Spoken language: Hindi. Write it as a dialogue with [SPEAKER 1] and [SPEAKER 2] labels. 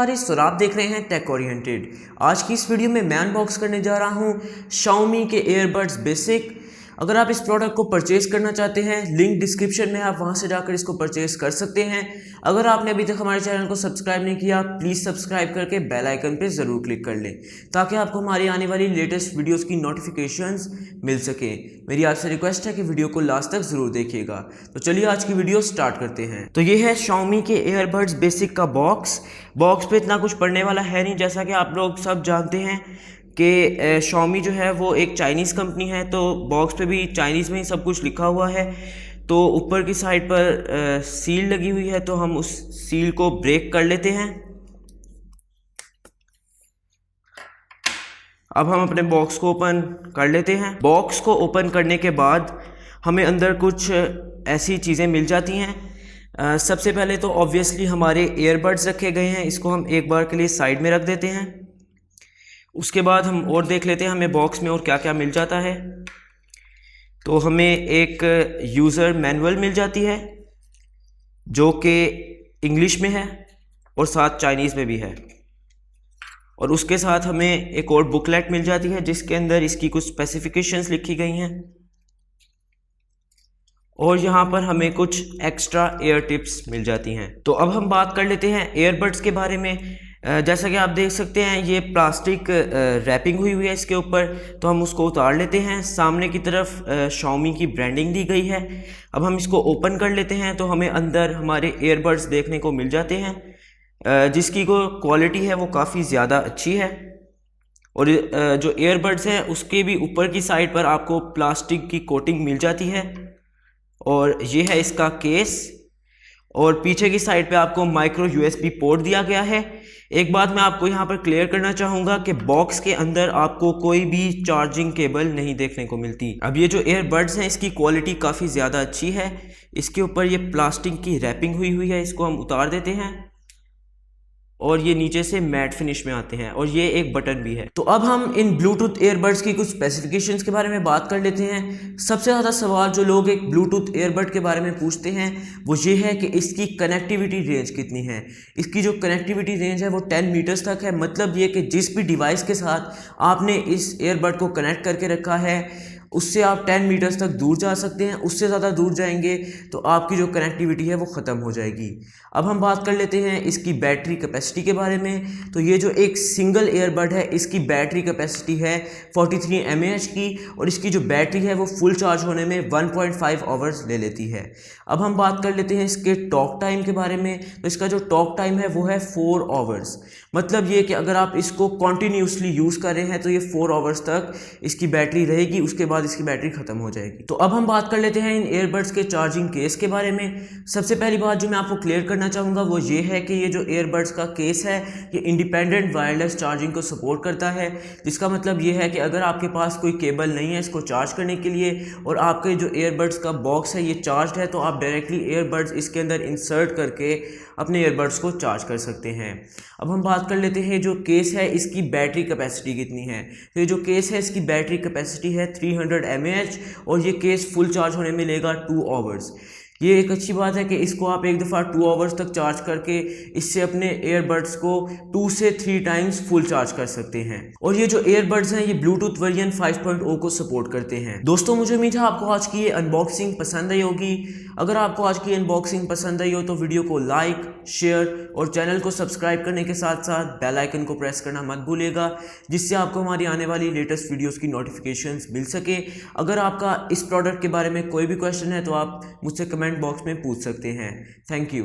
[SPEAKER 1] हारिस और आप देख रहे हैं टेक ओरिएंटेड। आज की इस वीडियो में मैं अनबॉक्स करने जा रहा हूं Xiaomi के एयरबड्स बेसिक। अगर आप इस प्रोडक्ट को परचेज करना चाहते हैं, लिंक डिस्क्रिप्शन में, आप वहां से जाकर इसको परचेज कर सकते हैं। अगर आपने अभी तक हमारे चैनल को सब्सक्राइब नहीं किया, प्लीज़ सब्सक्राइब करके बेल आइकन पे ज़रूर क्लिक कर लें ताकि आपको हमारी आने वाली लेटेस्ट वीडियोस की नोटिफिकेशंस मिल सके। मेरी आपसे रिक्वेस्ट है कि वीडियो को लास्ट तक ज़रूर देखिएगा। तो चलिए आज की वीडियो स्टार्ट करते हैं। तो ये है Xiaomi के एयरबड्स बेसिक का बॉक्स पे इतना कुछ पढ़ने वाला है नहीं। जैसा कि आप लोग सब जानते हैं कि Xiaomi जो है वो एक चाइनीज़ कंपनी है, तो बॉक्स पे भी चाइनीज़ में ही सब कुछ लिखा हुआ है। तो ऊपर की साइड पर सील लगी हुई है, तो हम उस सील को ब्रेक कर लेते हैं। अब हम अपने बॉक्स को ओपन कर लेते हैं। बॉक्स को ओपन करने के बाद हमें अंदर कुछ ऐसी चीज़ें मिल जाती हैं। सबसे पहले तो ऑब्वियसली हमारे एयरबड्स रखे गए हैं, इसको हम एक बार के लिए साइड में रख देते हैं। उसके बाद हम और देख लेते हैं हमें बॉक्स में और क्या क्या मिल जाता है। तो हमें एक यूज़र मैनुअल मिल जाती है जो कि इंग्लिश में है और साथ चाइनीज़ में भी है, और उसके साथ हमें एक और बुकलेट मिल जाती है जिसके अंदर इसकी कुछ स्पेसिफिकेशंस लिखी गई हैं, और यहाँ पर हमें कुछ एक्स्ट्रा एयर टिप्स मिल जाती हैं। तो अब हम बात कर लेते हैं एयरबड्स के बारे में। जैसा कि आप देख सकते हैं ये प्लास्टिक रैपिंग हुई हुई है इसके ऊपर, तो हम उसको उतार लेते हैं। सामने की तरफ Xiaomi की ब्रांडिंग दी गई है। अब हम इसको ओपन कर लेते हैं तो हमें अंदर हमारे एयरबड्स देखने को मिल जाते हैं, जिसकी को क्वालिटी है वो काफ़ी ज़्यादा अच्छी है। और जो एयरबड्स हैं उसके भी ऊपर की साइड पर आपको प्लास्टिक की कोटिंग मिल जाती है, और ये है इसका केस। और पीछे की साइड पे आपको माइक्रो USB पोर्ट दिया गया है। एक बात मैं आपको यहाँ पर क्लियर करना चाहूँगा कि बॉक्स के अंदर आपको कोई भी चार्जिंग केबल नहीं देखने को मिलती। अब ये जो एयरबड्स हैं इसकी क्वालिटी काफ़ी ज़्यादा अच्छी है। इसके ऊपर ये प्लास्टिक की रैपिंग हुई है, इसको हम उतार देते हैं और ये नीचे से मैट फिनिश में आते हैं, और ये एक बटन भी है। तो अब हम इन ब्लूटूथ एयरबड्स की कुछ स्पेसिफिकेशंस के बारे में बात कर लेते हैं। सबसे ज़्यादा सवाल जो लोग एक ब्लूटूथ एयरबड के बारे में पूछते हैं वो ये है कि इसकी कनेक्टिविटी रेंज कितनी है। इसकी जो कनेक्टिविटी रेंज है वो 10 मीटर्स तक है। मतलब ये कि जिस भी डिवाइस के साथ आपने इस एयरबड को कनेक्ट करके रखा है उससे आप 10 मीटर्स तक दूर जा सकते हैं। उससे ज़्यादा दूर जाएंगे तो आपकी जो कनेक्टिविटी है वो ख़त्म हो जाएगी। अब हम बात कर लेते हैं इसकी बैटरी कैपेसिटी के बारे में। तो ये जो एक सिंगल एयरबड है इसकी बैटरी कैपेसिटी है 43 mAh की, और इसकी जो बैटरी है वो फुल चार्ज होने में 1.5 आवर्स ले लेती है। अब हम बात कर लेते हैं इसके टॉक टाइम के बारे में। तो इसका जो टॉक टाइम है वो है 4 आवर्स। मतलब ये कि अगर आप इसको कॉन्टीन्यूसली यूज़ कर रहे हैं तो ये 4 आवर्स तक इसकी बैटरी रहेगी, उसके बाद इसकी बैटरी ख़त्म हो जाएगी। तो अब हम बात कर लेते हैं इन एयरबड्स के चार्जिंग केस के बारे में। सबसे पहली बात जो मैं आपको क्लियर करना चाहूँगा वो ये है कि ये जो एयरबड्स का केस है ये इंडिपेंडेंट वायरलेस चार्जिंग को सपोर्ट करता है, जिसका मतलब ये है कि अगर आपके पास कोई केबल नहीं है इसको चार्ज करने के लिए और आपके जो एयरबड्स का बॉक्स है ये चार्ज है, तो आप डायरेक्टली एयरबड्स इसके अंदर इंसर्ट करके अपने एयरबड्स को चार्ज कर सकते हैं। अब हम बात कर लेते हैं जो केस है इसकी बैटरी कैपेसिटी कितनी है। तो ये जो केस है इसकी बैटरी कैपेसिटी है 300 mAh, और ये केस फुल चार्ज होने में लेगा 2 आवर्स। ये एक अच्छी बात है कि इसको आप एक दफ़ा 2 आवर्स तक चार्ज करके इससे अपने एयरबड्स को 2 से 3 टाइम्स फुल चार्ज कर सकते हैं। और ये जो एयरबड्स हैं ये ब्लूटूथ वर्जन 5.0 को सपोर्ट करते हैं। दोस्तों मुझे उम्मीद है आपको आज की ये अनबॉक्सिंग पसंद आई होगी। अगर आपको आज की अनबॉक्सिंग पसंद आई हो तो वीडियो को लाइक, शेयर और चैनल को सब्सक्राइब करने के साथ साथ बेल आइकन को प्रेस करना मत भूलिएगा, जिससे आपको हमारी आने वाली लेटेस्ट वीडियोस की नोटिफिकेशंस मिल सके। अगर आपका इस प्रोडक्ट के बारे में कोई भी क्वेश्चन है तो आप मुझसे कमेंट बॉक्स में पूछ सकते हैं। Thank you.